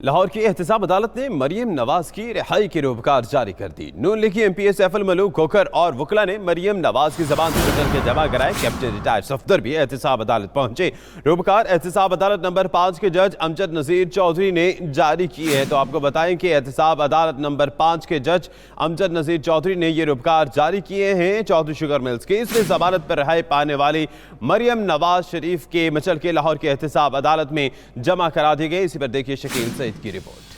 लाहौर की एहतसाब अदालत ने मरियम नवाज की रिहाई की रूपकार जारी कर दी। नून लीगी MP सैफुल मलूक खोखर और वकला ने मरियम नवाज की जबान से बदल के जमा कराए। कैप्टन रिटायर्ड सफदर भी एहतसाब अदालत पहुंचे। रूपकार एहतसाब अदालत नंबर 5 के जज अमजद नज़ीर चौधरी ने जारी की है। तो आपको बताएं कि एहतसाब अदालत नंबर 5 के जज अमजद नज़ीर चौधरी ने ये रूपकार जारी किए हैं। चौधरी शुगर मिल्स केस में जमानत पर रिहाई पाने वाली मरियम नवाज शरीफ के मचल के लाहौर की एहतसाब अदालत में जमा करा दी गई। इसी पर देखिए शकील सईद की रिपोर्ट।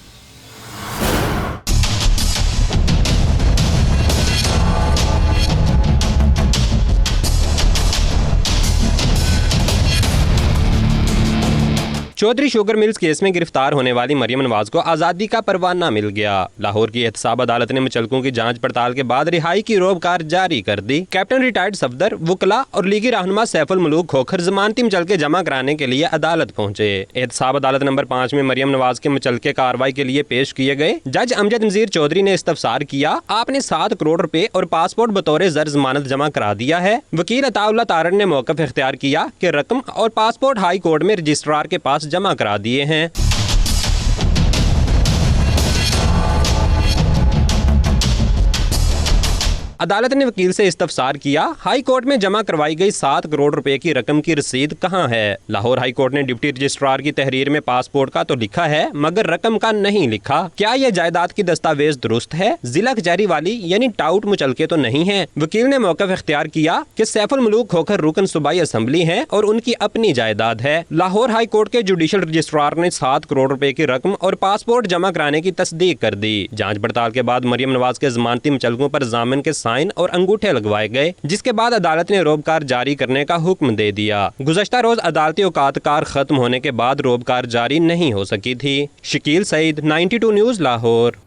चौधरी शुगर मिल्स केस में गिरफ्तार होने वाली मरियम नवाज को आज़ादी का परवाना मिल गया। लाहौर की एहतसाब अदालत ने मुचलकों की जांच पड़ताल के बाद रिहाई की रोबकार जारी कर दी। कैप्टन रिटायर्ड सफदर, वकला और लीगी रहनुमा सैफुल मलूक खोखर जमानती मुचलके जमा कराने के लिए अदालत पहुंचे। एहतसाब अदालत नंबर 5 में मरियम नवाज के मुचलके कार्रवाई के लिए पेश किए गए। जज अमजद नज़ीर चौधरी ने इस्तफसार किया, आपने 7 करोड़ रुपए और पासपोर्ट बतौर ज़र जमानत जमा करा दिया है। वकील अताउल्लाह तारड़ ने मौक़िफ़ इख्तियार किया कि रकम और पासपोर्ट हाई कोर्ट में रजिस्ट्रार के पास जमा करा दिए हैं। अदालत ने वकील से इस्तफसार किया, हाई कोर्ट में जमा करवाई गई 7 करोड़ रुपए की रकम की रसीद कहाँ है। लाहौर हाई कोर्ट ने डिप्टी रजिस्ट्रार की तहरीर में पासपोर्ट का तो लिखा है मगर रकम का नहीं लिखा। क्या यह जायदाद की दस्तावेज दुरुस्त है? जिला कचहरी वाली यानी टाउट मुचलके तो नहीं है। वकील ने मौक़िफ़ इख्तियार किया कि सैफुल मलूक खोखर रुकन सूबाई असम्बली है और उनकी अपनी जायदाद है। लाहौर हाई कोर्ट के जुडिशल रजिस्ट्रार ने 7 करोड़ रुपए की रकम और पासपोर्ट जमा कराने की तस्दीक कर दी। जाँच पड़ताल के बाद मरियम नवाज के जमानती मुचलकों पर जामिन के साइन और अंगूठे लगवाए गए, जिसके बाद अदालत ने रोबकार जारी करने का हुक्म दे दिया। गुज़श्ता रोज अदालती औकात कार खत्म होने के बाद रोबकार जारी नहीं हो सकी थी। शकील सईद, 92 न्यूज़, लाहौर।